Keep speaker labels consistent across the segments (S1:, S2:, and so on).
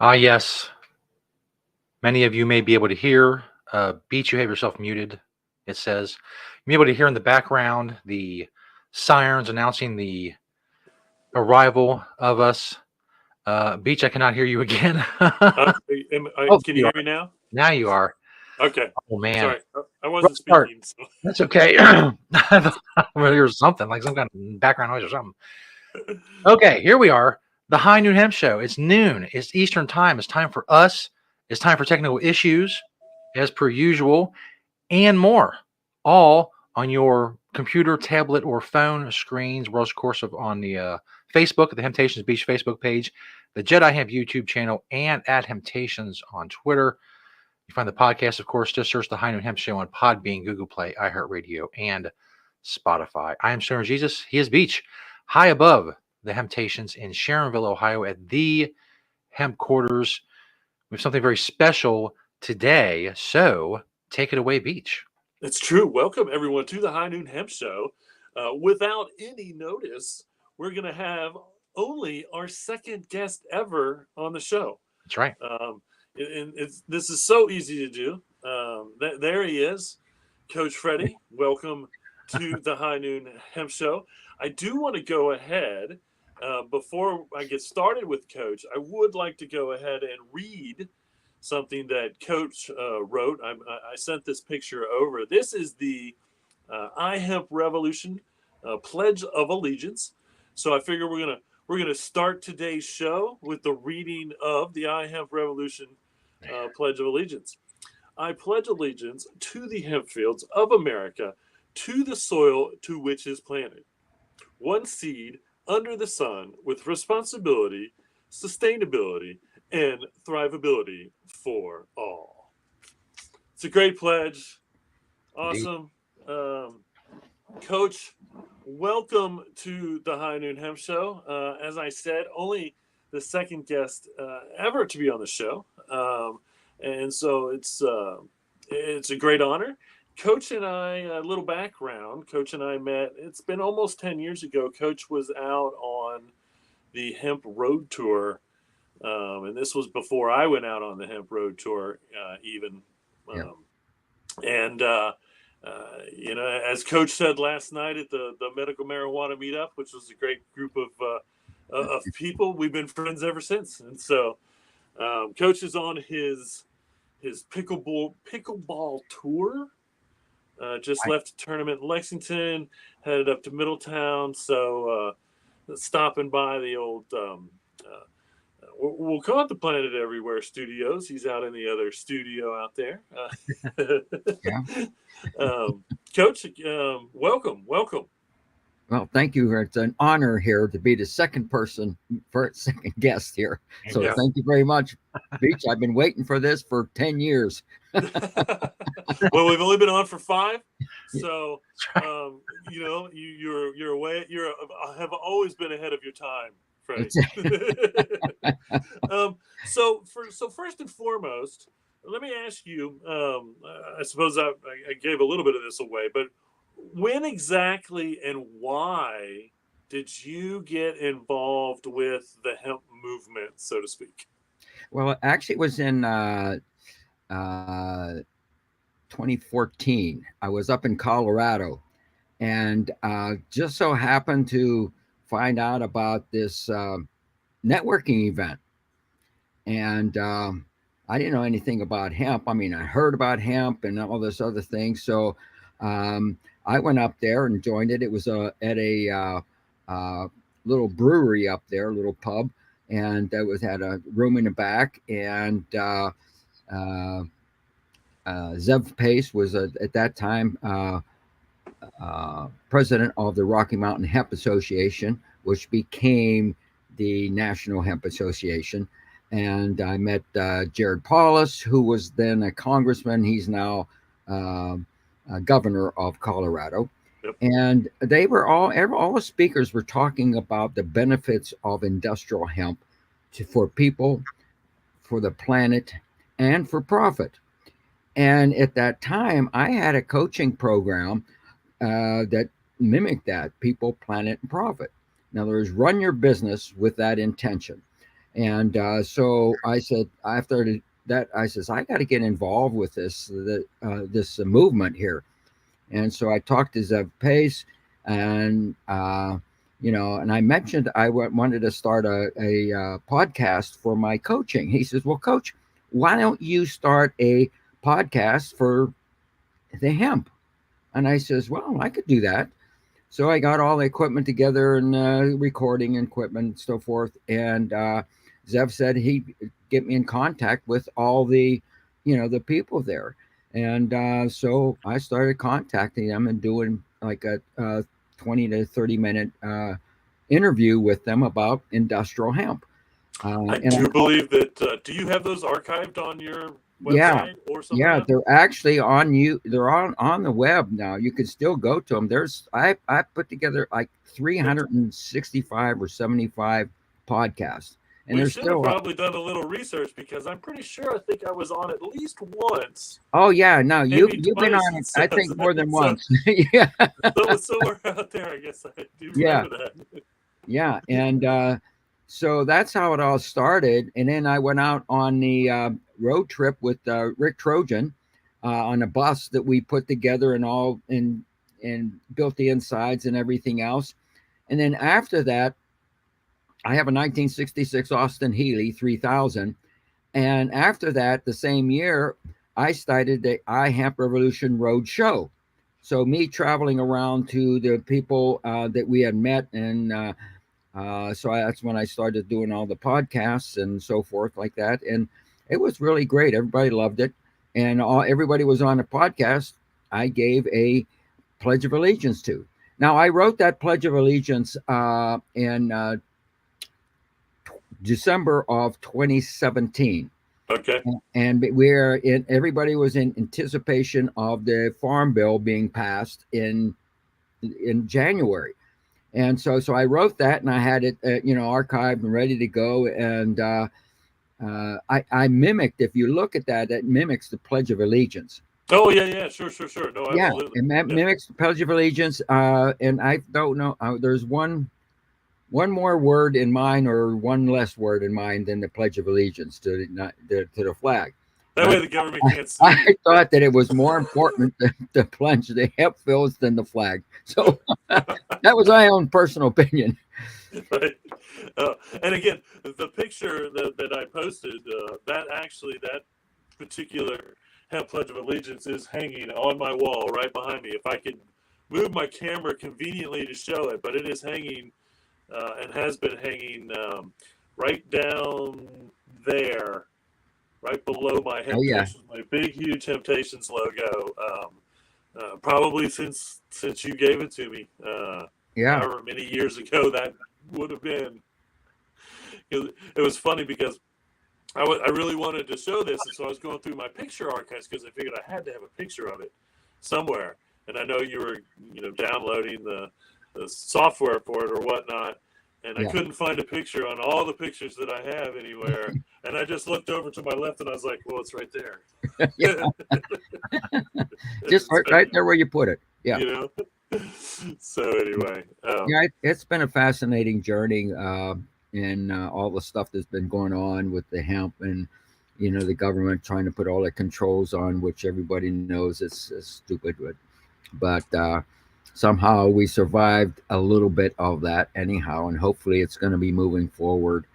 S1: Yes. Many of you may be able to hear. Beach, you have yourself muted, it says. You may be able to hear in the background the sirens announcing the arrival of us. Beach, I cannot hear you again. Oh,
S2: Can you
S1: you
S2: hear
S1: are.
S2: me now?
S1: Now you are.
S2: Okay.
S1: Oh, man.
S2: Sorry, I
S1: Rough
S2: wasn't
S1: start.
S2: speaking. So.
S1: That's okay. I thought there was something, like some kind of background noise or something. Okay, here we are. The High Noon Hemp Show. It's noon. It's Eastern time. It's time for us. It's time for technical issues, as per usual, and more. All on your computer, tablet, or phone screens. We're, of course, on the Facebook, the Temptations Beach Facebook page, the Jedi Hemp YouTube channel, and at Temptations on Twitter. You find the podcast, of course, just search the High Noon Hemp Show on Podbean, Google Play, iHeartRadio, and Spotify. I am Stoner Jesus. He is Beach, high above the Temptations in Sharonville, Ohio, at the Hemp Quarters. We have something very special today, so take it away, Beach.
S2: It's true. Welcome, everyone, to the High Noon Hemp Show. Without any notice, we're going to have only our second guest ever on the show.
S1: That's right.
S2: This is so easy to do. There he is, Coach Freddie. Welcome to the High Noon Hemp Show. I do want to go ahead, before I get started with Coach, I would like to go ahead and read something that Coach wrote. I sent this picture over. This is the iHemp Revolution Pledge of Allegiance. So I figure we're gonna start today's show with the reading of the iHemp Revolution Pledge of Allegiance. I pledge allegiance to the hemp fields of America, to the soil to which is planted. One seed under the sun with responsibility, sustainability, and thrivability for all. It's a great pledge. Awesome. Coach, welcome to the High Noon Hemp Show. As I said, only the second guest ever to be on the show. And so it's a great honor. Coach and I, a little background, Coach and I met, it's been almost 10 years ago. Coach was out on the Hemp Road Tour. And this was before I went out on the Hemp Road Tour, even. And, as Coach said last night at the medical marijuana meetup, which was a great group of people, we've been friends ever since. And so Coach is on his pickleball tour. Just left a tournament in Lexington, headed up to Middletown. So stopping by the old, we'll call it the Planet Everywhere Studios. He's out in the other studio out there. Coach, welcome.
S3: Well, thank you. It's an honor here to be the second guest here. So Thank you very much, Beach. I've been waiting for this for 10 years.
S2: Well, we've only been on for 5. So, you're away. Have always been ahead of your time, Freddie. So first and foremost, let me ask you, I suppose I gave a little bit of this away, but when exactly and why did you get involved with the hemp movement, so to speak?
S3: Well, actually, it was in 2014. I was up in Colorado and just so happened to find out about this networking event. And I didn't know anything about hemp. I mean, I heard about hemp and all this other thing. So I went up there and joined it. It was at a little brewery up there, a little pub, and it had a room in the back. And Zev Pace was at that time president of the Rocky Mountain Hemp Association, which became the National Hemp Association. And I met Jared Paulus, who was then a congressman. He's now governor of Colorado.
S2: Yep.
S3: And they were all the speakers were talking about the benefits of industrial hemp for people, for the planet, and for profit. And at that time, I had a coaching program that mimicked that: people, planet, and profit. In other words, run your business with that intention. And so I said, after that, I says, I got to get involved with this movement here. And so I talked to Zev Pace, and and I mentioned I wanted to start a podcast for my coaching. He says, "Well, Coach, why don't you start a podcast for the hemp?" And I says, "Well, I could do that." So I got all the equipment together and recording equipment and so forth. And Zev said he'd get me in contact with all the people there. And so I started contacting them and doing like a 20 to 30 minute interview with them about industrial hemp.
S2: I
S3: And
S2: do believe that. Do you have those archived on your
S3: yeah,
S2: website or something
S3: yeah,
S2: like that?
S3: they're actually on you. They're on the web now. You can still go to them. I put together like 365 or 75 podcasts, and
S2: We
S3: they're
S2: should have
S3: still.
S2: probably done a little research because I'm pretty sure I think I was on at least once,
S3: Oh yeah, no,
S2: maybe
S3: you've been
S2: twice.
S3: on it. I think more than
S2: So,
S3: once. Yeah,
S2: so somewhere out there, I guess I do
S3: yeah,
S2: remember that.
S3: yeah, and so that's how it all started. And then I went out on the road trip with Rick Trojan on a bus that we put together and built the insides and everything else. And then after that, I have a 1966 Austin Healey 3000. And after that, the same year, I started the I Hemp Revolution Road Show. So me traveling around to the people that we had met, and that's when I started doing all the podcasts and so forth like that. And it was really great. Everybody loved it, and everybody was on the podcast. I gave a Pledge of Allegiance to. Now I wrote that Pledge of Allegiance in December of 2017.
S2: Okay.
S3: And everybody was in anticipation of the farm bill being passed in January. And so I wrote that, and I had it archived and ready to go. And I mimicked, if you look at that, it mimics the Pledge of Allegiance.
S2: Oh yeah, sure. No,
S3: Yeah,
S2: absolutely.
S3: it
S2: Yeah.
S3: mimics the Pledge of Allegiance. And I don't know, there's one more word in mine or one less word in mine than the Pledge of Allegiance to the flag.
S2: That way the government can't sue.
S3: I thought that it was more important to pledge the hemp fields than the flag. So that was my own personal opinion.
S2: Right. And again, the picture that I posted, that particular hemp Pledge of Allegiance is hanging on my wall right behind me. If I could move my camera conveniently to show it, but it is hanging and has been hanging right down there, right below my Temptations, my big, huge Temptations logo. Probably since you gave it to me, however many years ago that would have been. It was funny because I really wanted to show this, and so I was going through my picture archives because I figured I had to have a picture of it somewhere. And I know you were, downloading the software for it or whatnot, and I couldn't find a picture on all the pictures that I have anywhere. And I just looked over to my left, and I was like, "Well, it's right there."
S3: Just right there where you put it. Yeah.
S2: So anyway,
S3: it's been a fascinating journey in all the stuff that's been going on with the hemp and the government trying to put all the controls on, which everybody knows is stupid. But somehow we survived a little bit of that anyhow, and hopefully it's going to be moving forward.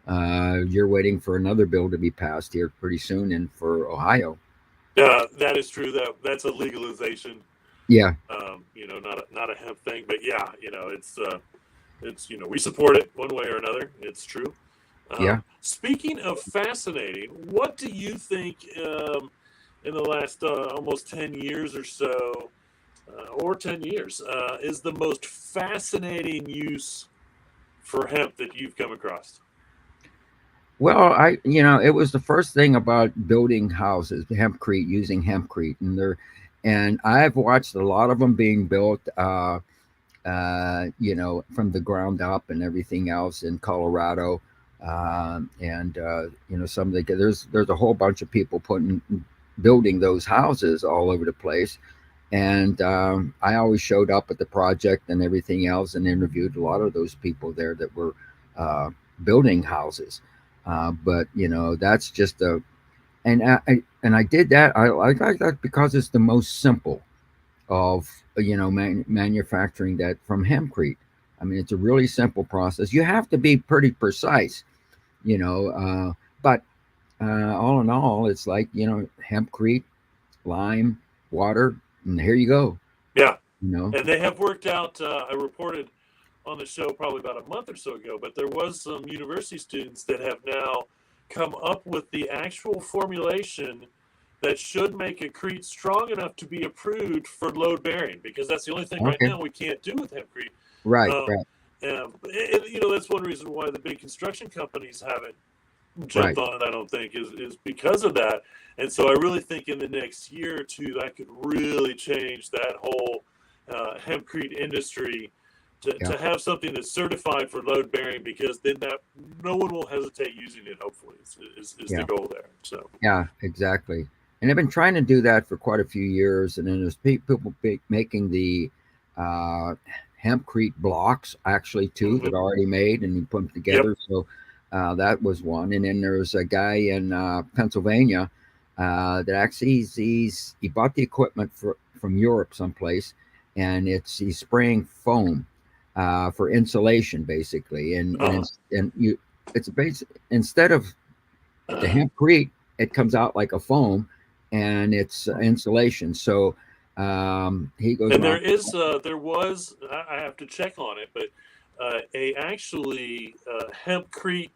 S3: You're waiting for another bill to be passed here pretty soon, and for Ohio.
S2: That is true. That's a legalization.
S3: Yeah.
S2: Not a hemp thing, but yeah, it's we support it one way or another. It's true. Speaking of fascinating, what do you think in the last almost 10 years or so, or 10 years, is the most fascinating use for hemp that you've come across?
S3: Well, it was the first thing about building houses, hempcrete, using hempcrete, and I've watched a lot of them being built, from the ground up and everything else in Colorado, some of there's a whole bunch of people building those houses all over the place, and I always showed up at the project and everything else and interviewed a lot of those people there that were building houses. But that's just and I did that. I like that because it's the most simple of manufacturing that from hempcrete. I mean, it's a really simple process. You have to be pretty precise, but all in all, it's like hempcrete, lime, water, and here you go.
S2: Yeah,
S3: You know.
S2: and they have worked out. I reported on the show probably about a month or so ago, but there was some university students that have now come up with the actual formulation that should make a crete strong enough to be approved for load bearing, because that's the only thing right
S3: Okay.
S2: now we can't do with hempcrete.
S3: Right.
S2: Um,
S3: Right.
S2: that's one reason why the big construction companies haven't
S3: Right.
S2: jumped on it. I don't think is because of that. And so I really think in the next year or two that could really change that whole hempcrete industry
S3: Yeah.
S2: to have something that's certified for load bearing, because then that no one will hesitate using it. Hopefully, is the
S3: Yeah.
S2: goal there. So
S3: Yeah. Exactly. And I've been trying to do that for quite a few years, and then there's people making the uh, hempcrete blocks actually too that
S2: mhm.
S3: are already made, and you put them
S2: Yep.
S3: together. So that was one. And then there's a guy in Pennsylvania that actually he bought the equipment from Europe someplace, and he's spraying foam for insulation basically,
S2: Uh,
S3: and you it's basic instead of the hempcrete, it comes out like a foam, and it's insulation. So he goes
S2: and
S3: around.
S2: there was, I have to check on it, but a actually hempcrete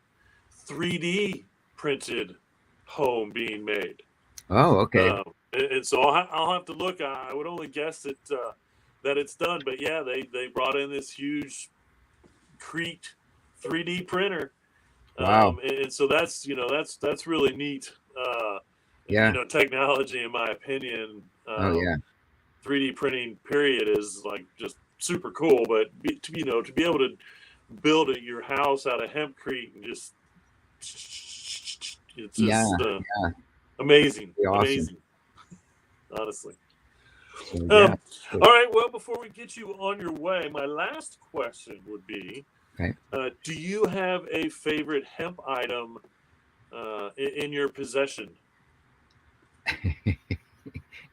S2: 3D printed home being made.
S3: Oh, okay.
S2: And so I'll have to look. I would only guess that it's done, but yeah, they brought in this huge Crete 3D printer,
S3: Wow.
S2: and so that's really neat.
S3: Yeah.
S2: Technology, in my opinion,
S3: Oh, yeah.
S2: 3D printing period is like just super cool. But to be able to build your house out of hempcrete and just it's
S3: Yeah.
S2: just
S3: Yeah.
S2: amazing,
S3: Be awesome.
S2: amazing, honestly.
S3: So yeah.
S2: Um, all right. Well, before we get you on your way, my last question would be:
S3: Okay.
S2: do you have a favorite hemp item in your possession?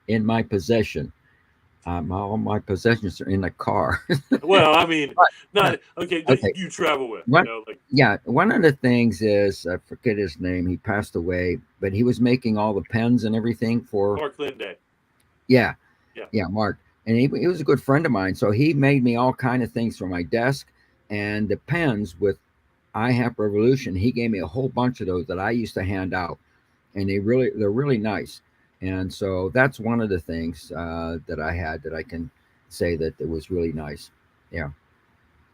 S3: In my possession. All my possessions are in the car.
S2: Well, I mean,
S3: But,
S2: not okay. That
S3: okay.
S2: you travel with,
S3: One,
S2: like
S3: yeah, one of the things is I forget his name. He passed away, but he was making all the pens and everything for.
S2: Mark Linday.
S3: Yeah,
S2: Yeah.
S3: yeah, Mark, and he was a good friend of mine. So he made me all kind of things for my desk, and the pens with iHap Revolution. He gave me a whole bunch of those that I used to hand out, and they're really nice. And so that's one of the things that I had that I can say that it was really nice. Yeah.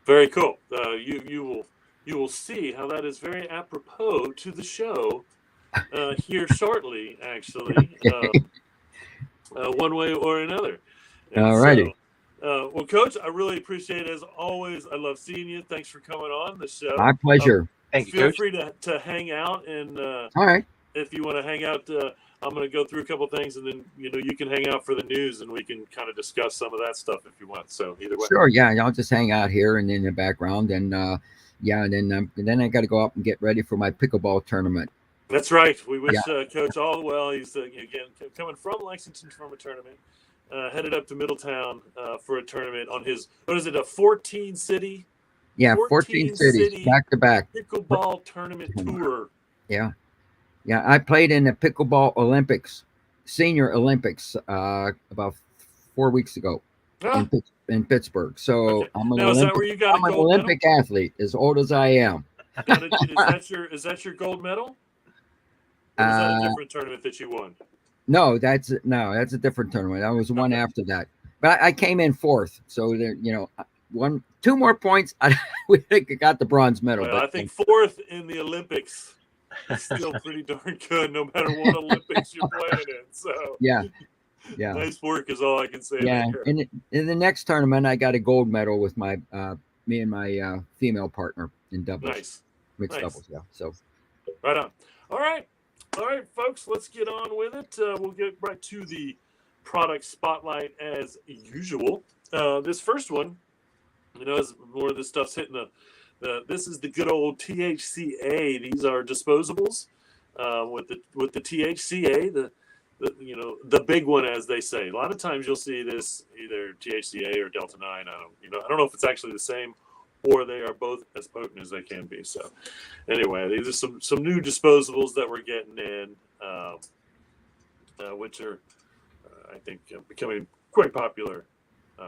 S2: Very cool. You will see how that is very apropos to the show here shortly. Actually, one way or another. And
S3: All
S2: so,
S3: righty.
S2: well, Coach, I really appreciate it as always. I love seeing you. Thanks for coming on the
S3: My
S2: show.
S3: pleasure.
S1: Thank you,
S2: Feel
S1: Coach.
S2: free to hang out, and
S3: All right.
S2: if you want to hang out, I'm going to go through a couple things, and then you can hang out for the news, and we can kind of discuss some of that stuff if you want. So either way,
S3: Sure. Yeah. I'll just hang out here and in the background, and yeah, and then I got to go up and get ready for my pickleball tournament.
S2: that's right. We
S3: Yeah.
S2: wish Coach all the well. He's again coming from Lexington from a tournament, headed up to Middletown for a tournament on his what is it, a 14 city
S3: Yeah. 14
S2: 14
S3: cities
S2: city
S3: back to back.
S2: pickleball tournament tour.
S3: Yeah. Yeah. I played in the pickleball Olympics, senior Olympics, about 4 weeks ago
S2: Ah,
S3: in Pittsburgh. So
S2: okay. Now is that where you got a
S3: I'm an
S2: gold medal?
S3: Olympic athlete, as old as I am.
S2: Now, is that your gold medal, or was that a
S3: Uh,
S2: different tournament that you won?
S3: no, that's a different tournament. That was one
S2: Okay.
S3: after that. But I came in fourth, so there, two more points. We got the bronze medal.
S2: Well,
S3: But
S2: I think fourth in the Olympics is still pretty darn good, no matter what Olympics you're playing in. So
S3: yeah, yeah,
S2: nice work is all I can say
S3: yeah.
S2: there.
S3: In the next tournament, I got a gold medal with my me and my female partner in doubles,
S2: Nice,
S3: mixed
S2: nice.
S3: doubles. Yeah. So
S2: Right on. All right, folks. Let's get on with it. We'll get right to the product spotlight as usual. This first one, as more of this stuff's hitting This is the good old THCA. These are disposables with the THCA, the big one, as they say. A lot of times you'll see this either THCA or Delta 9. I don't know if it's actually the same or they are both as potent as they can be. So anyway, these are some new disposables that we're getting in, which are I think becoming quite popular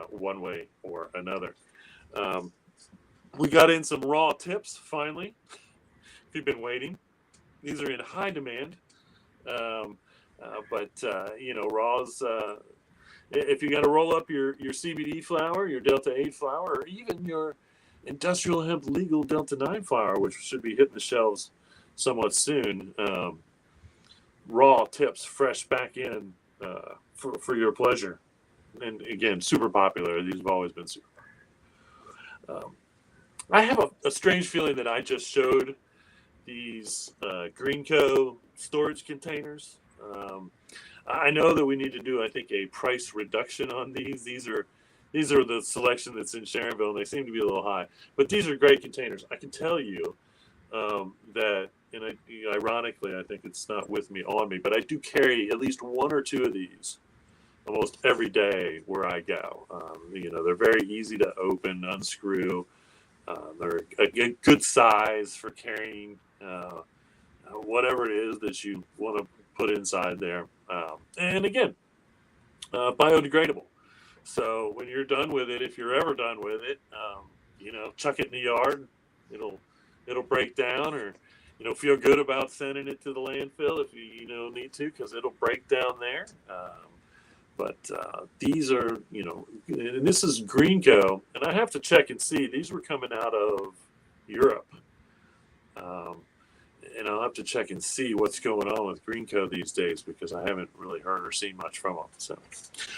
S2: one way or another. We got in some raw tips finally. If you've been waiting, these are in high demand. But raws. If you got to roll up your CBD flower, your Delta 8 flower, or even your industrial hemp legal Delta 9 flower, which should be hitting the shelves somewhat soon. Raw tips, fresh back in for your pleasure. And again, super popular. These have always been super popular. I have a strange feeling that I just showed these Greenco storage containers. I know that we need to do, I think, a price reduction on these. These are the selection that's in Sharonville, and they seem to be a little high. But these are great containers. I can tell you that, and ironically, I think it's not with me on me, but I do carry at least one or two of these almost every day where I go. They're very easy to open, unscrew. They're a good size for carrying whatever it is that you want to put inside there. And again, biodegradable. So when you're done with it, if you're ever done with it, chuck it in the yard. It'll break down, or feel good about sending it to the landfill if you need to, because it'll break down there. But these are, and this is Greenco, and I have to check and see. These were coming out of Europe. And I'll have to check and see what's going on with Greenco these days, because I haven't really heard or seen much from them. So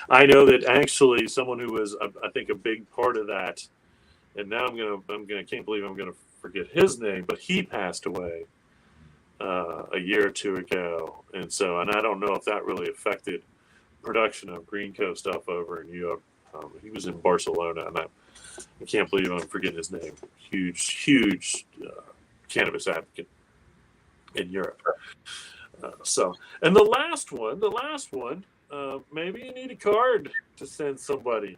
S2: I know that actually someone who was, I think, a big part of that, and now I can't believe I'm gonna forget his name, but he passed away a year or two ago, and I don't know if that really affected production of Greenco stuff over in Europe. He was in Barcelona, and I can't believe I'm forgetting his name. Huge cannabis advocate in Europe. And the last one, maybe you need a card to send somebody.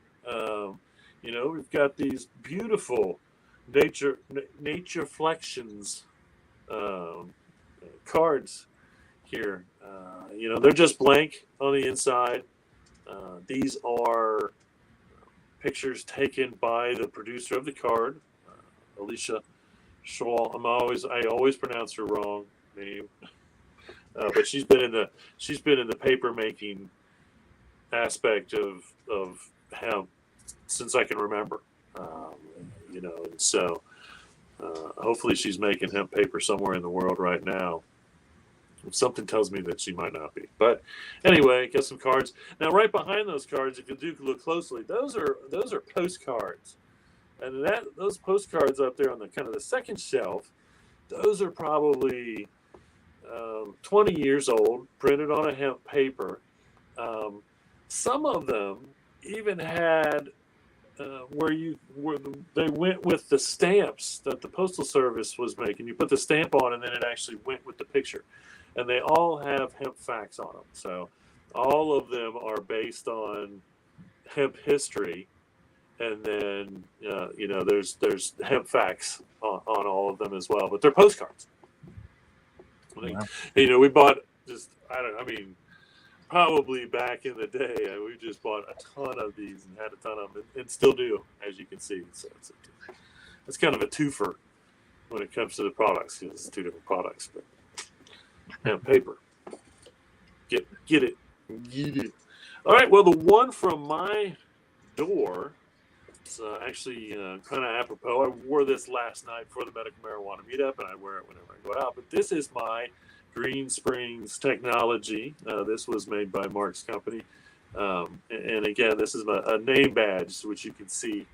S2: We've got these beautiful nature flections cards here. They're just blank on the inside. These are pictures taken by the producer of the card, Alicia Schwal. I always pronounce her wrong name, but she's been in the paper making aspect of hemp since I can remember. And so hopefully she's making hemp paper somewhere in the world right now. Something tells me that she might not be. But anyway, get some cards. Now, right behind those cards, if you do look closely, those are postcards. And those postcards up there on the kind of the second shelf, those are probably 20 years old, printed on a hemp paper. Some of them even had where they went with the stamps that the Postal Service was making. You put the stamp on, and then it actually went with the picture. And they all have hemp facts on them. So all of them are based on hemp history. And then, there's hemp facts on all of them as well. But they're postcards. Wow. We bought probably back in the day, we just bought a ton of these and had a ton of them, and still do, as you can see. So it's kind of a twofer when it comes to the products, because it's two different products. But hemp paper. Get it. All right. Well, the one from my door, it's actually kind of apropos. I wore this last night for the medical marijuana meetup, and I wear it whenever I go out. But this is my Green Springs technology. This was made by Mark's company. And again, this is a name badge, which you can see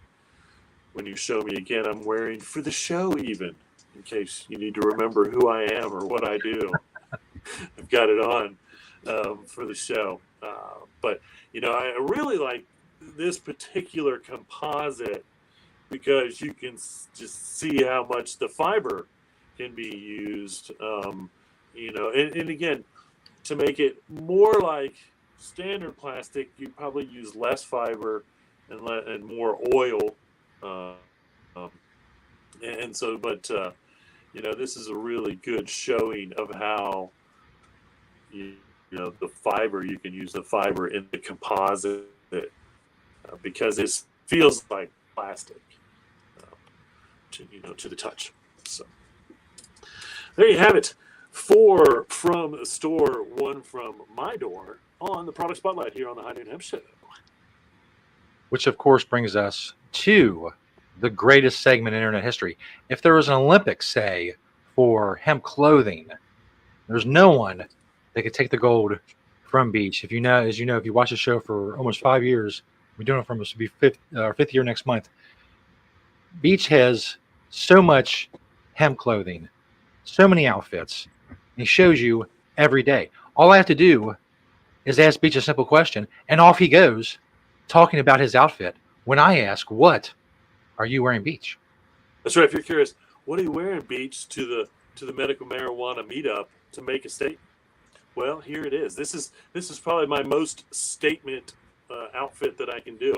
S2: when you show me again. I'm wearing for the show, even in case you need to remember who I am or what I do. I've got it on for the show. But I really like this particular composite because you can just see how much the fiber can be used. And again, to make it more like standard plastic, you probably use less fiber and more oil. Uh, um, and so, but this is a really good showing of how the fiber, you can use the fiber in the composite because it feels like plastic to the touch. So there you have it. 4 from the store, 1 from my door on the product spotlight here on the High Noon Hemp Show.
S1: Which, of course, brings us to the greatest segment in internet history. If there was an Olympics, say, for hemp clothing, there's no one that could take the gold from Beach. If you know, as you know, if you watch the show for almost 5 years, we're doing it from this will be fifth year next month. Beach has so much hemp clothing, so many outfits. And he shows you every day. All I have to do is ask Beach a simple question, and off he goes, talking about his outfit. When I ask, "What are you wearing, Beach?"
S2: That's right. If you're curious, what are you wearing, Beach, to the medical marijuana meetup to make a statement? Well, here it is. This is probably my most statement outfit that I can do.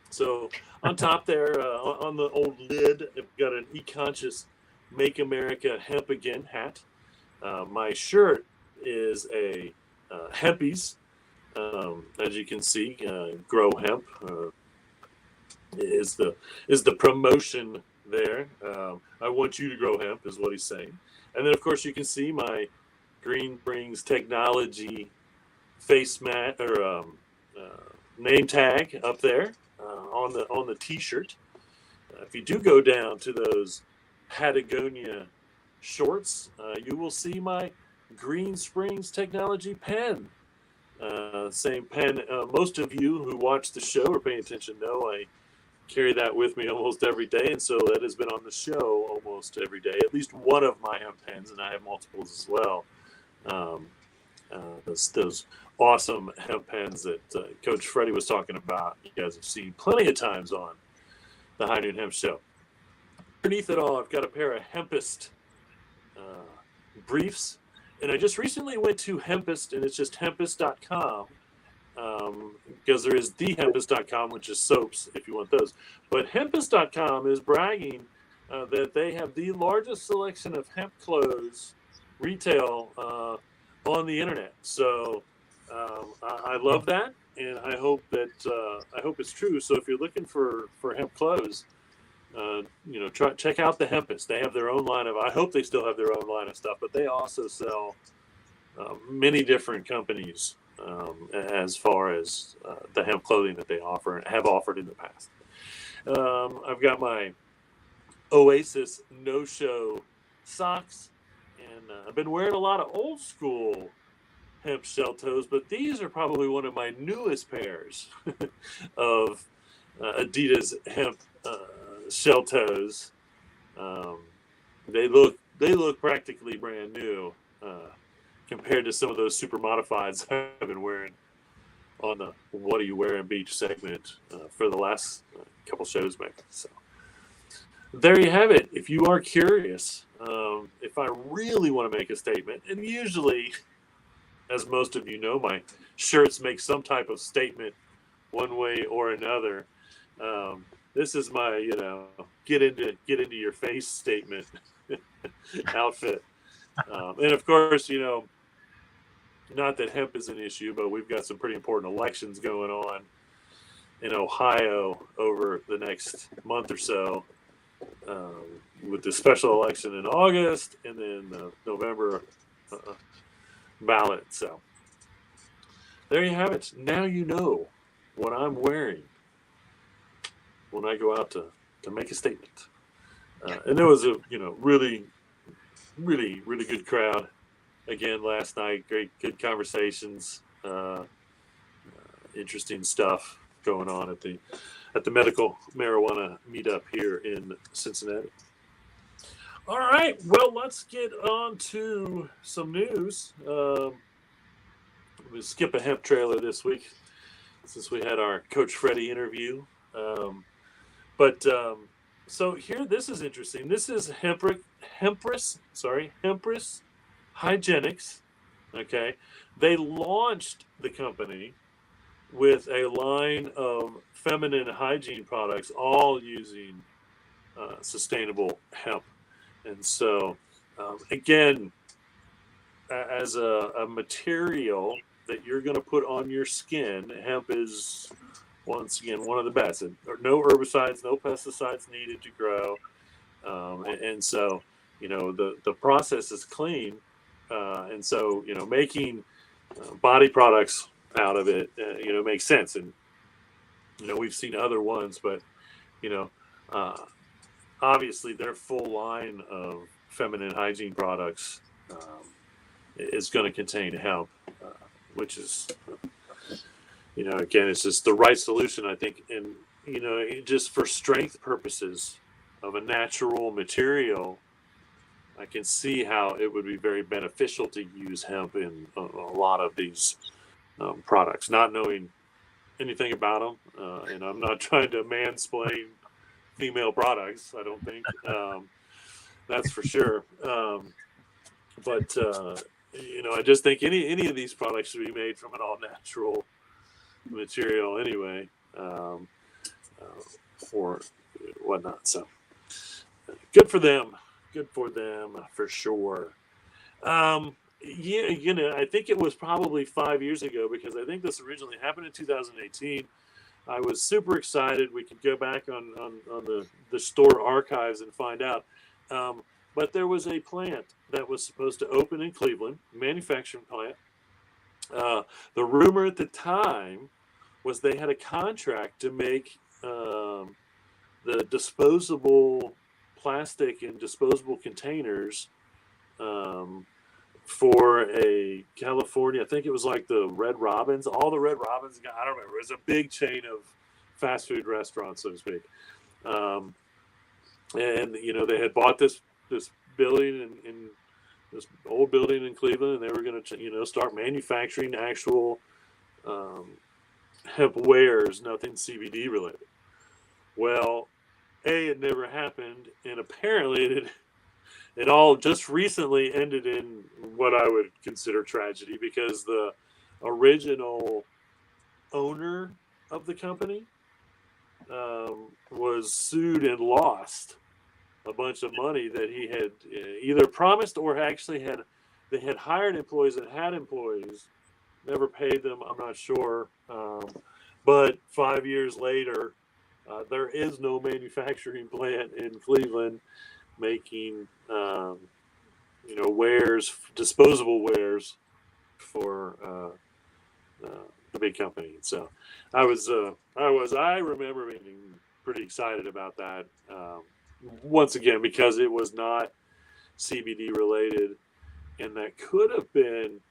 S2: So on top there, on the old lid, I've got an E-Conscious Make America Hemp Again hat. My shirt is a Hempies. As you can see, Grow Hemp is the promotion there. I want you to grow hemp is what he's saying. And then, of course, you can see my Green Brings Technology face mat or name tag up there on the T-shirt. If you do go down to those Patagonia shorts, you will see my Green Springs Technology pen. Same pen. Most of you who watch the show or pay attention know I carry that with me almost every day, and so that has been on the show almost every day. At least one of my hemp pens, and I have multiples as well. Those awesome hemp pens that Coach Freddie was talking about, you guys have seen plenty of times on the High Noon Hemp Show. Underneath it all, I've got a pair of Hempest briefs, and I just recently went to Hempest, and it's just hempest.com. Because there is thehempest.com, which is soaps if you want those. But hempest.com is bragging that they have the largest selection of hemp clothes retail on the internet. So I love that, and I hope it's true. So if you're looking for hemp clothes, check out the Hempest. They have their own line of. I hope they still have their own line of stuff, but they also sell many different companies. As far as the hemp clothing that they offer and have offered in the past. I've got my Oasis no-show socks, and I've been wearing a lot of old school hemp shell toes, but these are probably one of my newest pairs of Adidas hemp shell toes. They look practically brand new. Compared to some of those super modifieds I've been wearing on the What Are You Wearing Beach segment for the last couple shows maybe. So there you have it. If you are curious, if I really want to make a statement, and usually, as most of you know, my shirts make some type of statement one way or another. This is my, get into your face statement outfit. And of course, not that hemp is an issue, but we've got some pretty important elections going on in Ohio over the next month or so, with the special election in August and then the November ballot. So there you have it. Now you know what I'm wearing when I go out to make a statement. And there was a really, really, really good crowd. Again, last night, good conversations, interesting stuff going on at the medical marijuana meetup here in Cincinnati. All right, well, let's get on to some news. We'll skip a hemp trailer this week since we had our Coach Freddie interview. But So here, this is interesting. This is Hempress Hygienics. Okay, they launched the company with a line of feminine hygiene products, all using sustainable hemp. And so, again, as a material that you're going to put on your skin, hemp is once again one of the best. And no herbicides, no pesticides needed to grow, and so the process is clean, and so making body products out of it makes sense. And we've seen other ones, but you know uh, obviously their full line of feminine hygiene products is going to contain hemp, uh, which is again, it's just the right solution, I think. And just for strength purposes of a natural material, I can see how it would be very beneficial to use hemp in a lot of these products, not knowing anything about them. And I'm not trying to mansplain female products, I don't think. That's for sure. But I just think any of these products should be made from an all natural material anyway, or whatnot. So good for them. Good for them for sure. Yeah, I think it was probably 5 years ago, because I think this originally happened in 2018. I was super excited. We could go back on the store archives and find out. But there was a plant that was supposed to open in Cleveland, manufacturing plant. The rumor at the time was they had a contract to make the disposable plastic and disposable containers um, for a California. I think it was like the Red Robins. All the Red Robins, I don't remember. It was a big chain of fast food restaurants, so to speak. Um, and they had bought this building in this old building in Cleveland, and they were going to start manufacturing actual um, hemp wares, nothing CBD related. Well, it never happened, and apparently it all just recently ended in what I would consider tragedy, because the original owner of the company was sued and lost a bunch of money that he had either promised or actually had. They had hired employees and had employees, never paid them. I'm not sure, but 5 years later, there is no manufacturing plant in Cleveland making wares, disposable wares for the big company. So I remember being pretty excited about that. Once again, because it was not CBD related, and that could have been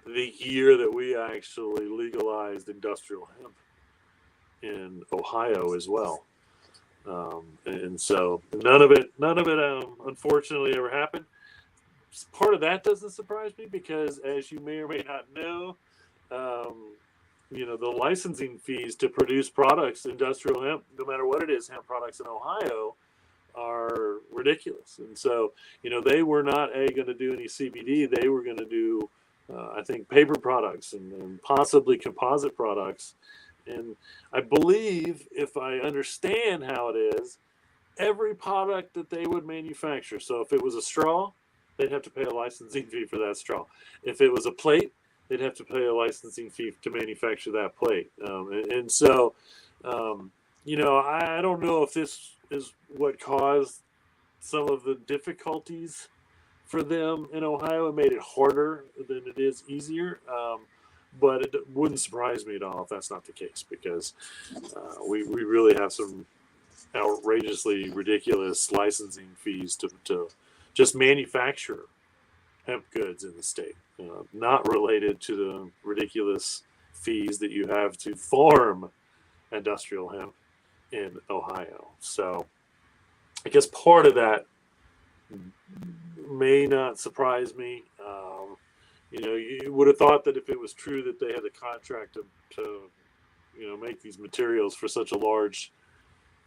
S2: the year that we actually legalized industrial hemp in Ohio as well. And so none of it, unfortunately, ever happened. Part of that doesn't surprise me, because, as you may or may not know, the licensing fees to produce products, industrial hemp, no matter what it is, hemp products in Ohio, are ridiculous. And so, they were not going to do any CBD. They were going to do, I think, paper products and possibly composite products. And I believe, if I understand how it is, every product that they would manufacture. So if it was a straw, they'd have to pay a licensing fee for that straw. If it was a plate, they'd have to pay a licensing fee to manufacture that plate. And so, I don't know if this is what caused some of the difficulties for them in Ohio. It made it harder than it is easier. But it wouldn't surprise me at all if that's not the case, because we really have some outrageously ridiculous licensing fees to just manufacture hemp goods in the state, not related to the ridiculous fees that you have to farm industrial hemp in Ohio. So I guess part of that may not surprise me. You would have thought that if it was true that they had the contract to make these materials for such a large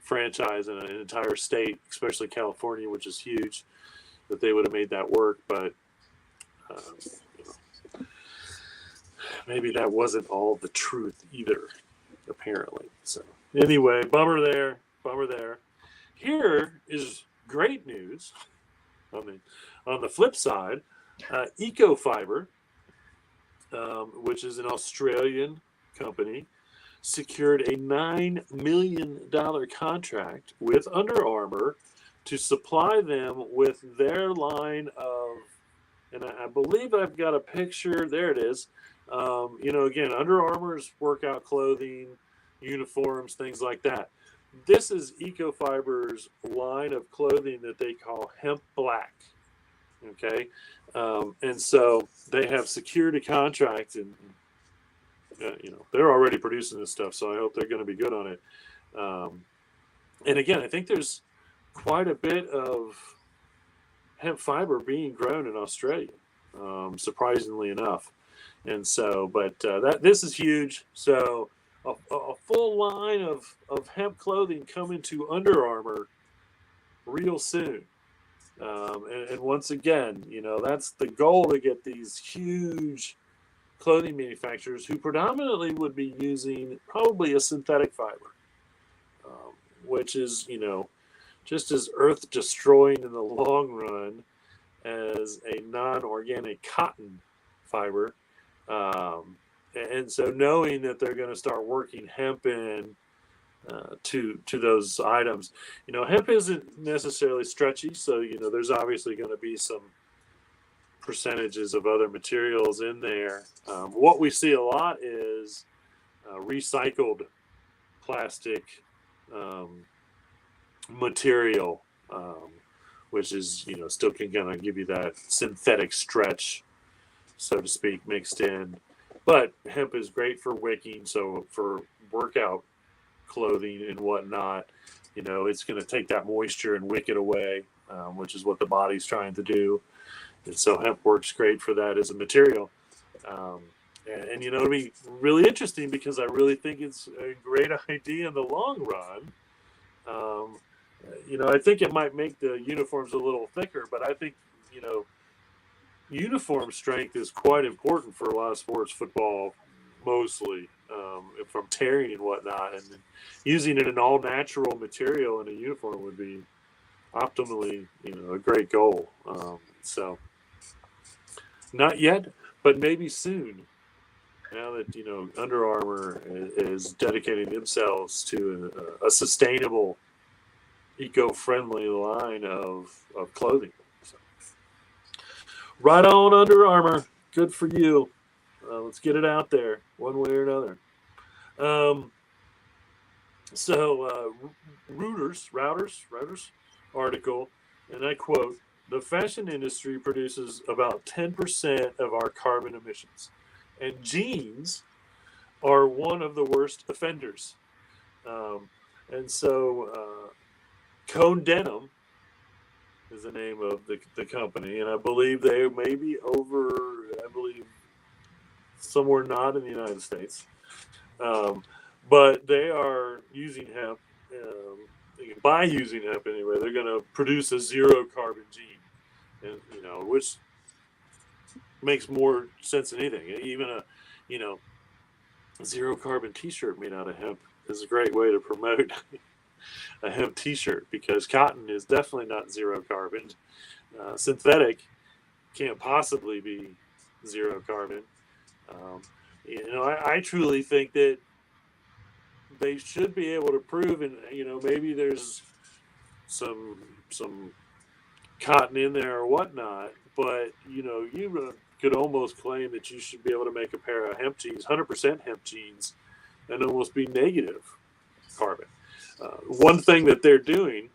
S2: franchise in an entire state, especially California, which is huge, that they would have made that work. But you know, maybe that wasn't all the truth either, apparently. So anyway, bummer there, bummer there. Here is great news. On the flip side, Ecofiber, which is an Australian company, secured a $9 million contract with Under Armour to supply them with their line of, and I believe I've got a picture. There it is. Again, Under Armour's workout clothing, uniforms, things like that. This is Ecofiber's line of clothing that they call Hemp Black. Okay. And so they have secured a contract, and they're already producing this stuff, so I hope they're going to be good on it. And again, I think there's quite a bit of hemp fiber being grown in Australia, surprisingly enough. And so, but this is huge. So a full line of hemp clothing coming to Under Armour real soon. And once again, that's the goal, to get these huge clothing manufacturers who predominantly would be using probably a synthetic fiber, which is, just as earth destroying in the long run as a non-organic cotton fiber. And so knowing that they're going to start working hemp in to those items, hemp isn't necessarily stretchy, so there's obviously going to be some percentages of other materials in there. What we see a lot is recycled plastic material, which is still can kind of give you that synthetic stretch, so to speak, mixed in. But hemp is great for wicking, so for workout clothing and whatnot, it's going to take that moisture and wick it away, which is what the body's trying to do. And so hemp works great for that as a material. And it'll be really interesting, because I really think it's a great idea in the long run. I think it might make the uniforms a little thicker, but I think, uniform strength is quite important for a lot of sports, football mostly, from tearing and whatnot. And using an all natural material in a uniform would be optimally, a great goal. So not yet, but maybe soon. Now that Under Armour is dedicating themselves to a sustainable, eco-friendly line of clothing. So, right on, Under Armour. Good for you. Let's get it out there one way or another. Reuters article, and I quote: "The fashion industry produces about 10% of our carbon emissions, and jeans are one of the worst offenders." And so Cone Denim is the name of the company, and I believe they may be somewhere not in the United States, but they are using hemp. By using hemp anyway, they're going to produce a zero carbon jean, and which makes more sense than anything. Even a zero carbon T-shirt made out of hemp is a great way to promote a hemp T-shirt, because cotton is definitely not zero carbon. Synthetic can't possibly be zero carbon. I truly think that they should be able to prove, and maybe there's some cotton in there or whatnot, but you could almost claim that you should be able to make a pair of hemp jeans, 100% hemp jeans, and almost be negative carbon. One thing that they're doing,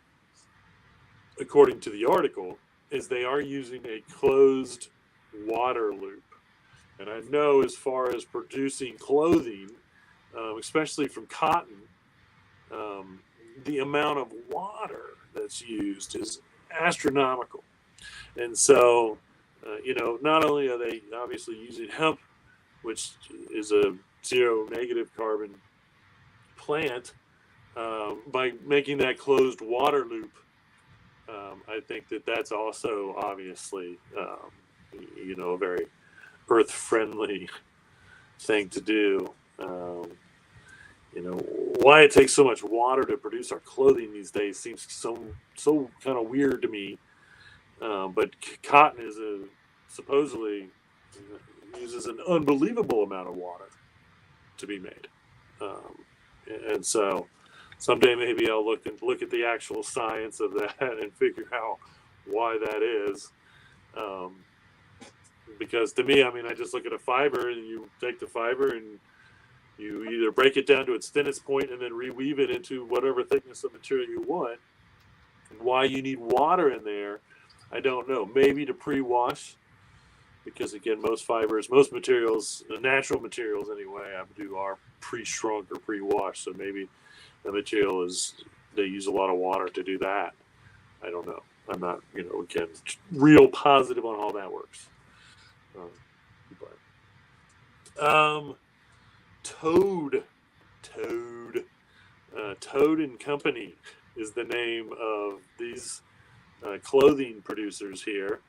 S2: according to the article, is they are using a closed water loop. And I know, as far as producing clothing, especially from cotton, the amount of water that's used is astronomical. And so, not only are they obviously using hemp, which is a zero negative carbon plant, by making that closed water loop. I think that that's also obviously, a very earth-friendly thing to do. Why it takes so much water to produce our clothing these days seems so kind of weird to me. But cotton is supposedly uses an unbelievable amount of water to be made, um, and so someday maybe I'll look at the actual science of that and figure out why that is. Um, because to me, I mean, I just look at a fiber, and you take the fiber and you either break it down to its thinnest point and then reweave it into whatever thickness of material you want. And why you need water in there, I don't know. Maybe to pre-wash, because again, most materials, natural materials anyway, are pre-shrunk or pre-washed. So maybe the material they use a lot of water to do that. I don't know. I'm not, again, real positive on how that works. Toad, Toad and Company is the name of these clothing producers here.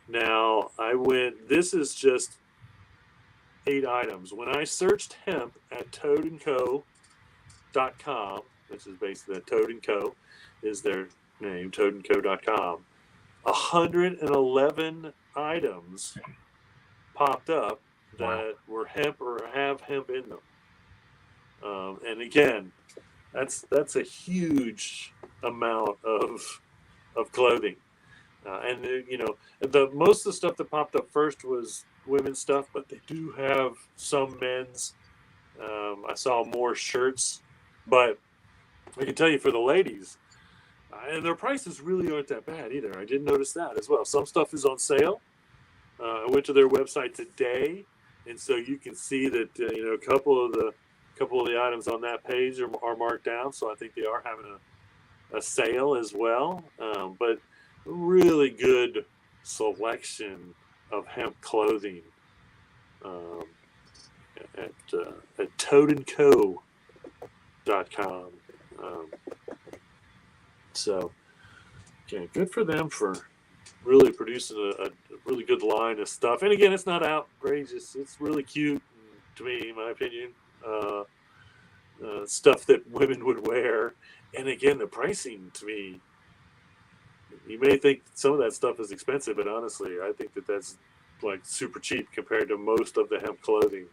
S2: Now this is just 8 items. When I searched hemp at toadandco.com, which is basically that Toad and Co. is their name, toadandco.com, 111 items popped up that were hemp or have hemp in them. And again, that's a huge amount of clothing. And the most of the stuff that popped up first was women's stuff, but they do have some men's. I saw more shirts, but I can tell you for the ladies, and their prices really aren't that bad either. I did notice that as well. Some stuff is on sale. I went to their website today, and so you can see that a couple of the items on that page are marked down. So I think they are having a sale as well. But really good selection of hemp clothing at toadandco.com. So, okay, good for them for really producing a really good line of stuff. And again, it's not outrageous. It's really cute to me, in my opinion. Stuff that women would wear. And again, the pricing to me, you may think some of that stuff is expensive, but honestly, I think that's like super cheap compared to most of the hemp clothing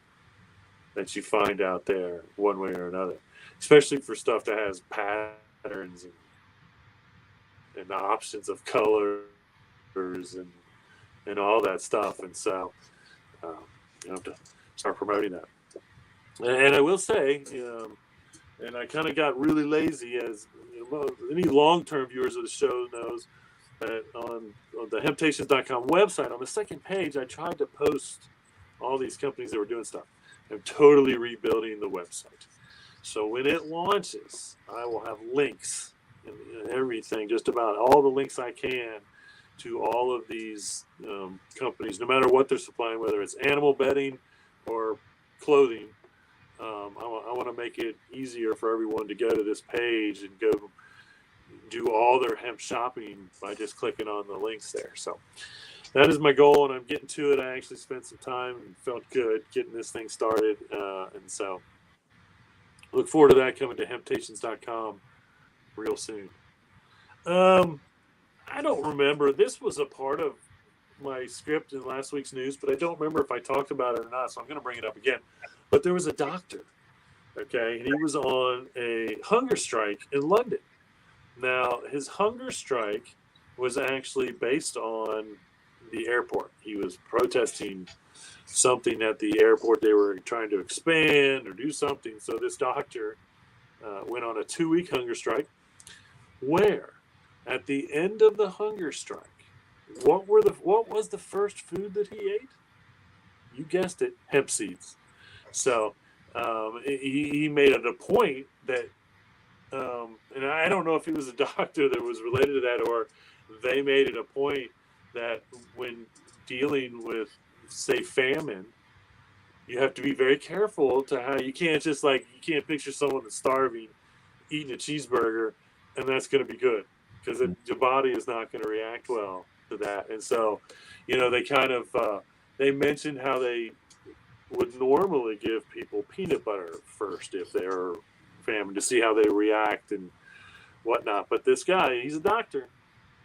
S2: that you find out there one way or another, especially for stuff that has patterns and options of colors and all that stuff. And so you have to start promoting that. And I will say, and I kind of got really lazy, as any long-term viewers of the show knows, that on the hemptations.com website, on the second page, I tried to post all these companies that were doing stuff. I'm totally rebuilding the website. So when it launches, I will have links and everything, just about all the links I can to all of these companies, no matter what they're supplying, whether it's animal bedding or clothing. I want to make it easier for everyone to go to this page and go do all their hemp shopping by just clicking on the links there. So that is my goal, and I'm getting to it. I actually spent some time and felt good getting this thing started. And so look forward to that coming to hemptations.com real soon. I don't remember. This was a part of my script in last week's news, but I don't remember if I talked about it or not, so I'm going to bring it up again. But there was a doctor, okay, and he was on a hunger strike in London. Now, his hunger strike was actually based on the airport. He was protesting something at the airport. They were trying to expand or do something. So this doctor went on a 2-week hunger strike, where at the end of the hunger strike, what was the first food that he ate? You guessed it, hemp seeds. So he made it a point that, and I don't know if he was a doctor that was related to that, or they made it a point that when dealing with, say, famine, you have to be very careful to how you can't just you can't picture someone that's starving eating a cheeseburger and that's going to be good because your body is not going to react well to that. And so, they kind of they mentioned how they would normally give people peanut butter first if they're famine to see how they react and whatnot. But this guy, he's a doctor.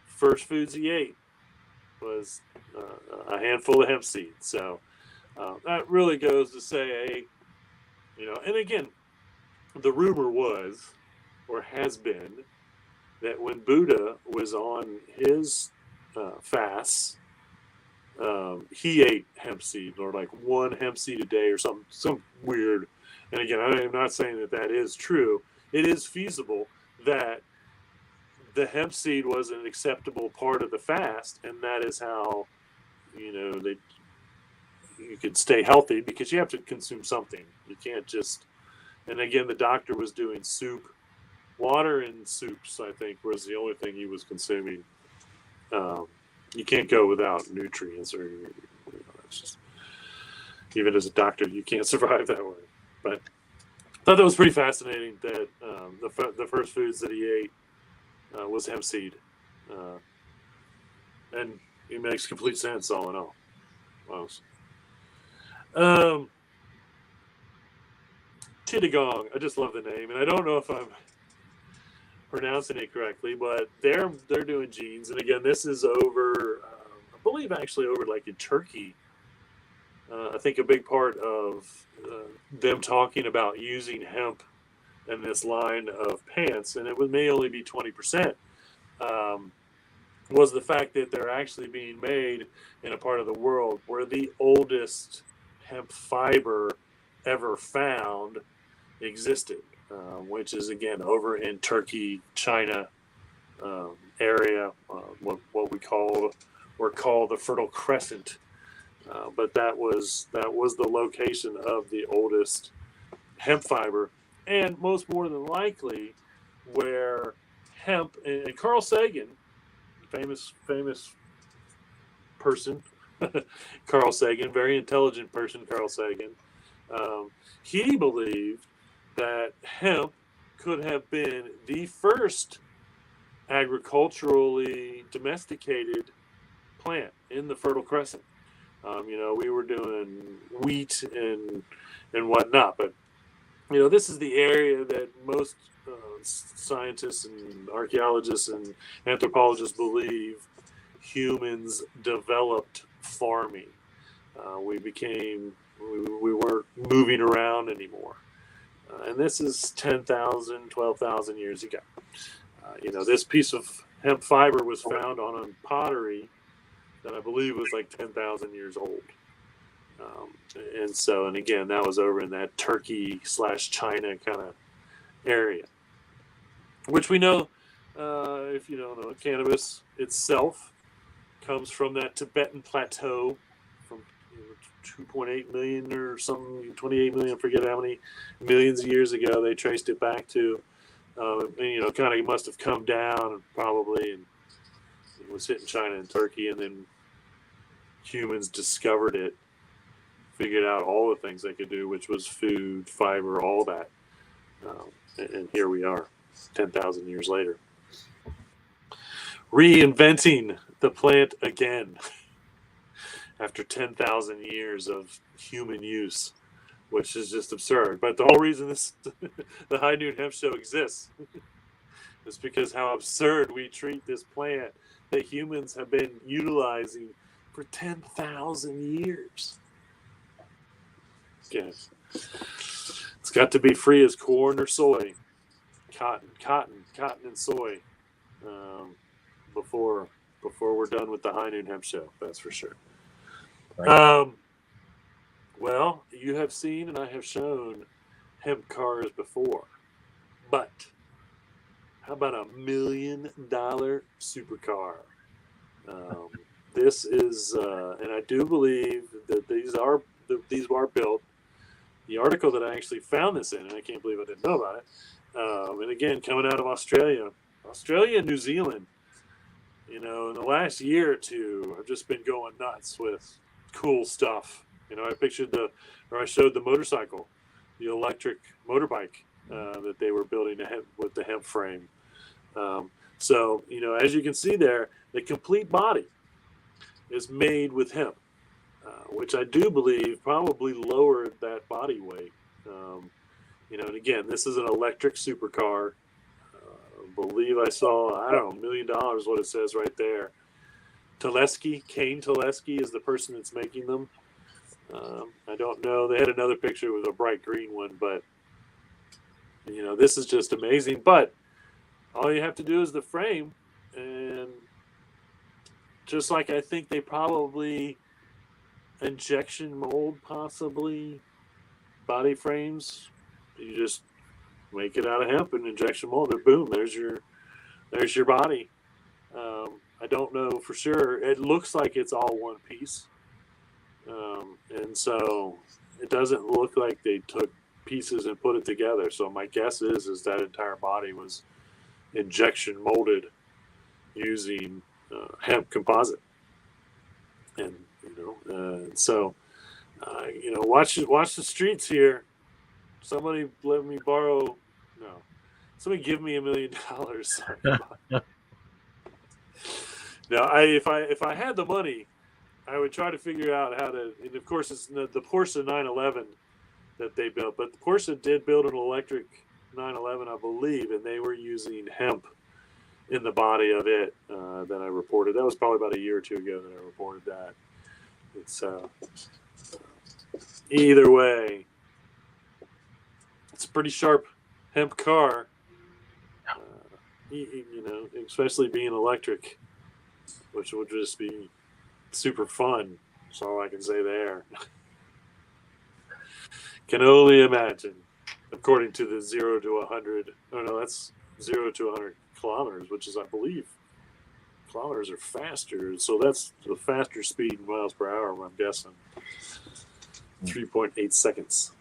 S2: First foods he ate was a handful of hemp seeds. So that really goes to say, and again, the rumor was or has been that when Buddha was on his fasts, he ate hemp seed or like one hemp seed a day or some weird. And again, I am not saying that is true. It is feasible that the hemp seed was an acceptable part of the fast, and that is how you could stay healthy because you have to consume something. You can't just. And again, the doctor was doing soup, water and soups. I think was the only thing he was consuming. You can't go without nutrients, or it's just even as a doctor, you can't survive that way. But I thought that was pretty fascinating that the first foods that he ate was hemp seed, and it makes complete sense all in all. Wow. Chittagong, I just love the name, and I don't know if I'm pronouncing it correctly, but they're doing genes, and again, this is over, I believe, actually over like in Turkey. I think a big part of them talking about using hemp in this line of pants, and it may only be 20%, was the fact that they're actually being made in a part of the world where the oldest hemp fiber ever found existed, which is again over in Turkey, China area, what we call the Fertile Crescent. But that was the location of the oldest hemp fiber, and most more than likely where hemp and Carl Sagan, famous person, Carl Sagan, very intelligent person, Carl Sagan. He believed that hemp could have been the first agriculturally domesticated plant in the Fertile Crescent. We were doing wheat and whatnot, but this is the area that most scientists and archaeologists and anthropologists believe humans developed farming. We weren't moving around anymore. And this is 10,000, 12,000 years ago. This piece of hemp fiber was found on a pottery that I believe was like 10,000 years old. And again, that was over in that Turkey/China kind of area, which we know, if you don't know, cannabis itself comes from that Tibetan plateau from 2.8 million or some 28 million, I forget how many millions of years ago they traced it back to. Kind of must have come down probably, and it was hitting China and Turkey, and then humans discovered it, figured out all the things they could do, which was food, fiber, all that. And here we are, 10,000 years later, reinventing the plant again after 10,000 years of human use, which is just absurd. But the whole reason the High Noon Hemp Show exists is because how absurd we treat this plant that humans have been utilizing for 10,000 years. Yes. It's got to be free as corn or soy, cotton and soy, before we're done with the High Noon Hemp Show. That's for sure. Right. Well, you have seen and I have shown hemp cars before, but how about $1 million supercar? This is, and I do believe that these are built. The article that I actually found this in, and I can't believe I didn't know about it. And again, coming out of Australia and New Zealand, in the last year or two, I've just been going nuts with cool stuff I showed the motorcycle, the electric motorbike that they were building with the hemp frame. So, as you can see there, the complete body is made with hemp, which I do believe probably lowered that body weight. And again, this is an electric supercar. Believe I saw, I don't know, $1 million, what it says right there. Kane Telesky is the person that's making them. I don't know. They had another picture with a bright green one, but this is just amazing. But all you have to do is the frame, and just like I think they probably injection mold possibly body frames. You just make it out of hemp and injection mold it. Boom, there's your body. I don't know for sure. It looks like it's all one piece, and so it doesn't look like they took pieces and put it together. So my guess is that entire body was injection molded using hemp composite. And watch the streets here. Somebody let me borrow. No, somebody give me $1 million. Now, if I had the money, I would try to figure out how to. And of course, it's the Porsche 911 that they built. But the Porsche did build an electric 911, I believe, and they were using hemp in the body of it that I reported. That was probably about a year or two ago that I reported that. It's either way, it's a pretty sharp hemp car. Especially being electric, which would just be super fun. That's all I can say there. Can only imagine. According to the 0 to 100, oh no, that's 0 to 100 kilometers, which is, I believe, kilometers are faster. So that's the faster speed in miles per hour, I'm guessing. 3.8 seconds.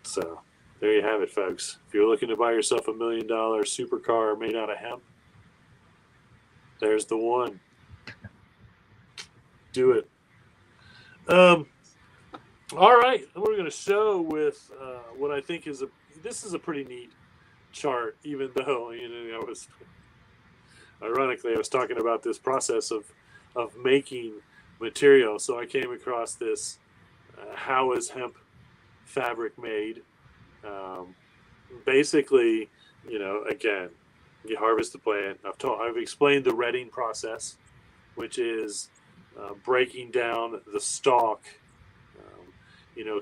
S2: So there you have it, folks. If you're looking to buy yourself $1 million supercar made out of hemp, there's the one. Do it. All right, we're going to show with what I think is this is a pretty neat chart, even though I was talking about this process of making material. So I came across this. How is hemp fabric made? Basically, again, you harvest the plant. I've explained the retting process, which is breaking down the stalk.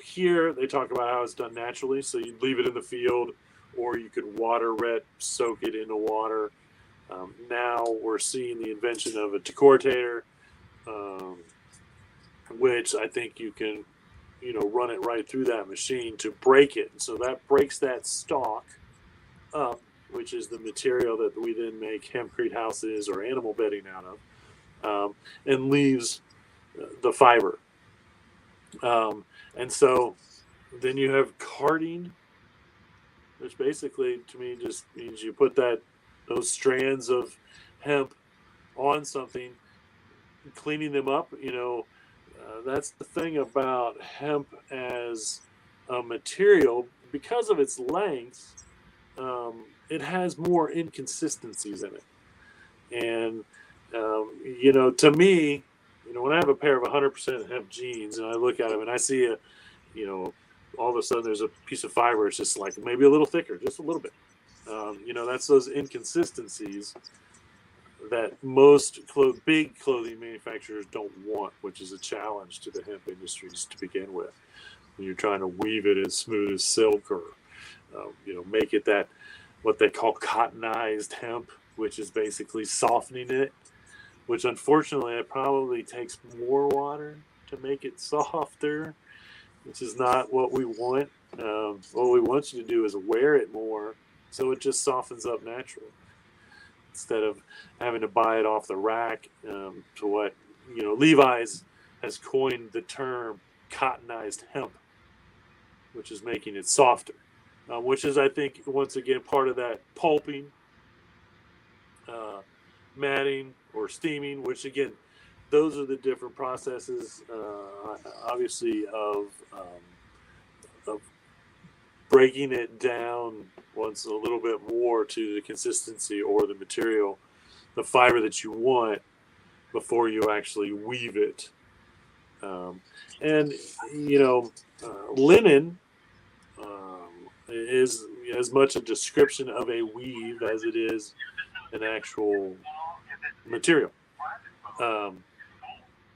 S2: Here they talk about how it's done naturally. So you leave it in the field, or you could water ret, soak it into water. Now we're seeing the invention of a decortator, which I think you can, run it right through that machine to break it. So that breaks that stalk up, which is the material that we then make hempcrete houses or animal bedding out of, and leaves the fiber. And so then you have carding, which basically to me just means you put those strands of hemp on something, cleaning them up. That's the thing about hemp as a material. Because of its length, it has more inconsistencies in it. And, to me, when I have a pair of 100% hemp jeans and I look at them and I see all of a sudden there's a piece of fiber, it's just like maybe a little thicker, just a little bit. That's those inconsistencies that most big clothing manufacturers don't want, which is a challenge to the hemp industries to begin with. When you're trying to weave it as smooth as silk, or make it that what they call cottonized hemp, which is basically softening it, which unfortunately it probably takes more water to make it softer, which is not what we want. What we want you to do is wear it more so it just softens up naturally, instead of having to buy it off the rack. To what Levi's has coined the term cottonized hemp, which is making it softer, which is, I think, once again part of that pulping, matting, or steaming, which again those are the different processes, obviously, of breaking it down once a little bit more to the consistency or the material, the fiber that you want before you actually weave it. And linen is as much a description of a weave as it is an actual material. Um,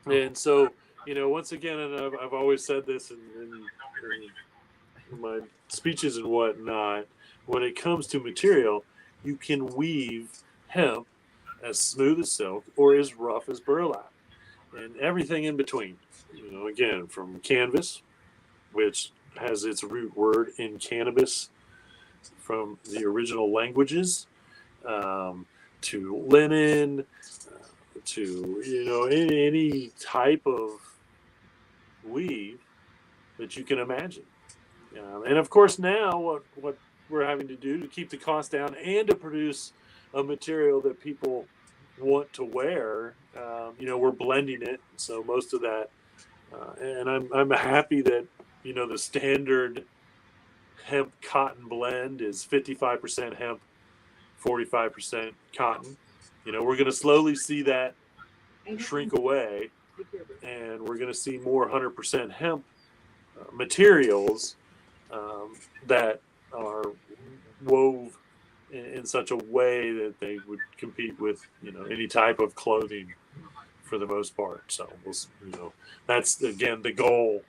S2: and so, once again, and I've always said this in my speeches and whatnot, when it comes to material, you can weave hemp as smooth as silk or as rough as burlap and everything in between. Again, from canvas, which has its root word in cannabis from the original languages, to linen, to any type of weave that you can imagine. And of course, now what we're having to do to keep the cost down and to produce a material that people want to wear, we're blending it. So most of that, and I'm happy that the standard hemp cotton blend is 55% hemp, 45% cotton. We're going to slowly see that shrink away, and we're going to see more 100% hemp materials that are wove in such a way that they would compete with any type of clothing for the most part. So that's again the goal,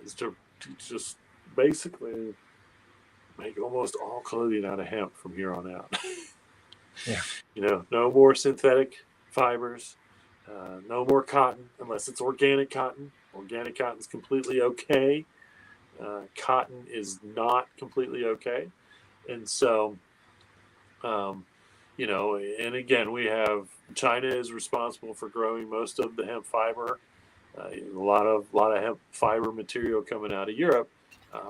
S2: is to just basically make almost all clothing out of hemp from here on out.
S1: Yeah.
S2: No more synthetic fibers, no more cotton unless it's organic cotton. Organic cotton is completely okay. Cotton is not completely okay. And so, and again, we have China is responsible for growing most of the hemp fiber. A lot of hemp fiber material coming out of Europe,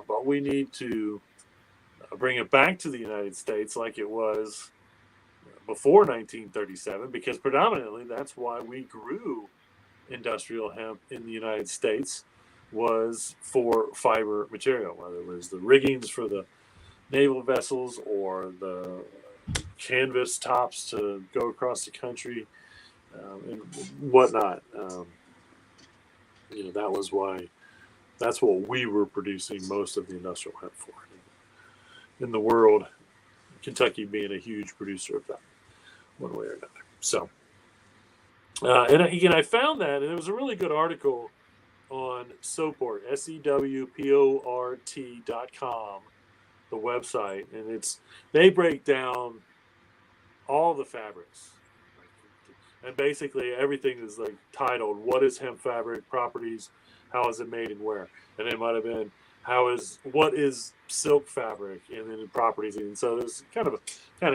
S2: but we need to bring it back to the United States like it was before 1937, because predominantly that's why we grew industrial hemp in the United States, was for fiber material, whether it was the riggings for the naval vessels or the canvas tops to go across the country, and whatnot. That was why. That's what we were producing most of the industrial hemp for in the world. Kentucky being a huge producer of that, one way or another. So, and again, I found that, and it was a really good article on Sewport, SEWPORT.com, the website, and they break down all the fabrics, and basically everything is like titled "What is hemp fabric properties? How is it made and where?" And it might have been what is silk fabric, and then the properties. And so it's kind of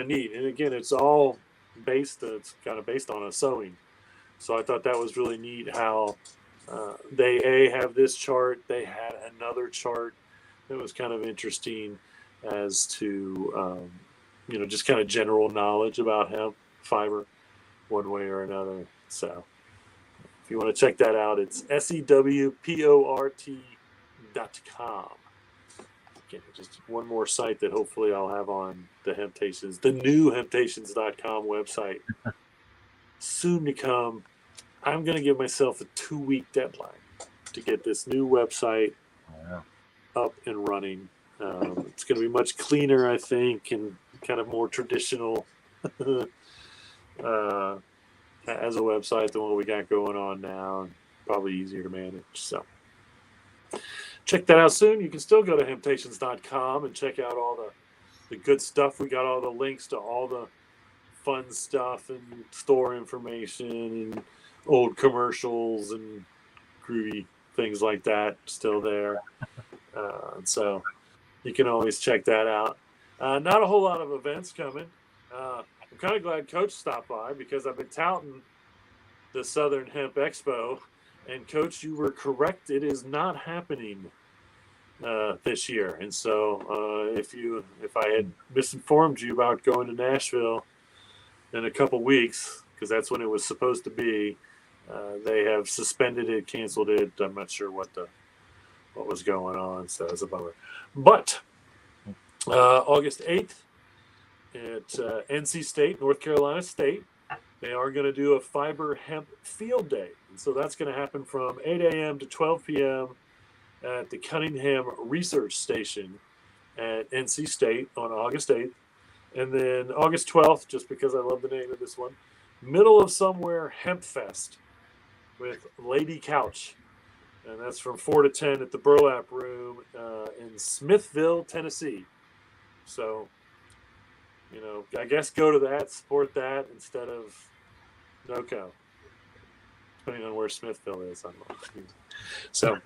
S2: neat. And again, it's all based on a sewing. So I thought that was really neat how they have this chart. They had another chart that was kind of interesting as to just kind of general knowledge about hemp fiber one way or another. So if you want to check that out, it's SEWPORT.com. Again, just one more site that hopefully I'll have on the new Hemptations.com website soon to come. I'm going to give myself a 2-week deadline to get this new website up and running. It's going to be much cleaner, I think, and kind of more traditional as a website than what we got going on now, and probably easier to manage. So check that out soon. You can still go to Hemptations.com and check out all the good stuff. We got all the links to all the fun stuff and store information and old commercials and groovy things like that still there. So you can always check that out. Not a whole lot of events coming. I'm kind of glad Coach stopped by, because I've been touting the Southern Hemp Expo, and Coach, you were correct. It is not happening this year. And so if I had misinformed you about going to Nashville in a couple weeks, because that's when it was supposed to be. They have suspended it, canceled it. I'm not sure what was going on, so it's a bummer. But August 8th at NC State, North Carolina State, they are going to do a fiber hemp field day. And so that's going to happen from 8 a.m. to 12 p.m. at the Cunningham Research Station at NC State on August 8th. And then August 12th, just because I love the name of this one, Middle of Somewhere Hemp Fest with Lady Couch. And that's from 4 to 10 at the Burlap Room in Smithville, Tennessee. So, I guess go to that, support that instead of NoCo, depending on where Smithville is. I don't know. So,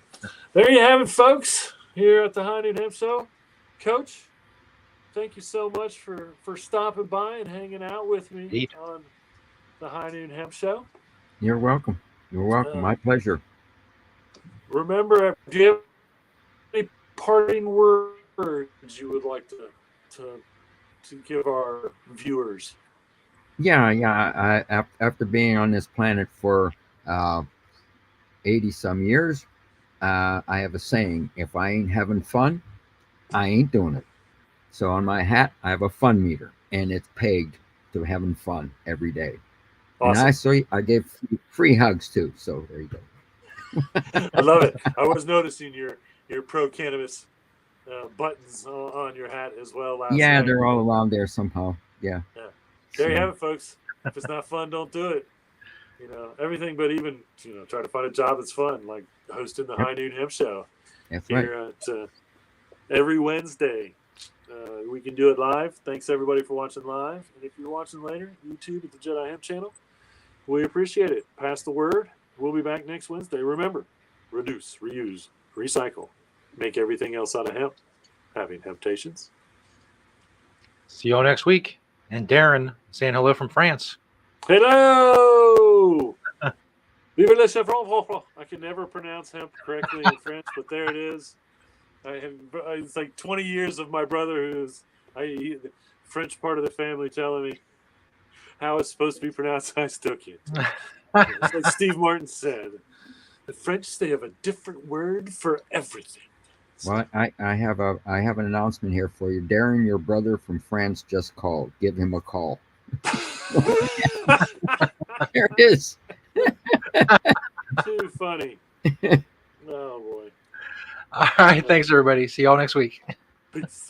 S2: there you have it, folks, here at the High Noon Hemp Show. Coach, thank you so much for stopping by and hanging out with me
S1: Indeed.
S2: on the High Noon Hemp Show.
S3: You're welcome. You're welcome. My pleasure.
S2: Remember, do you have any parting words you would like to give our viewers?
S3: Yeah. After being on this planet for 80 some years, I have a saying: if I ain't having fun, I ain't doing it. So on my hat, I have a fun meter, and it's pegged to having fun every day.
S2: Awesome.
S3: And I gave free hugs too. So there you go.
S2: I love it. I was noticing your pro cannabis buttons on your hat as well last night.
S3: They're all around there somehow. Yeah.
S2: There you have it, folks. If it's not fun, don't do it. Everything, but even try to find a job that's fun, like hosting the High Noon Hemp Show.
S3: That's
S2: here at every Wednesday. We can do it live. Thanks everybody for watching live, and if you're watching later, YouTube at the Jedi Hemp channel, we appreciate it. Pass the word. We'll be back next Wednesday. Remember, reduce, reuse, recycle, make everything else out of hemp. Having temptations.
S1: See you all next week. And Darren saying hello from France.
S2: Hello! Vive le chevron. I can never pronounce hemp correctly in French, but there it is. It's like 20 years of my brother who's the French part of the family telling me how it's supposed to be pronounced. I still can't. It's like Steve Martin said, the French, they have a different word for everything.
S3: Well, I have an announcement here for you. Darren, your brother from France, just called. Give him a call. There it is.
S2: Too funny. Oh boy.
S1: All right. Thanks, everybody. See y'all next week.
S2: Peace.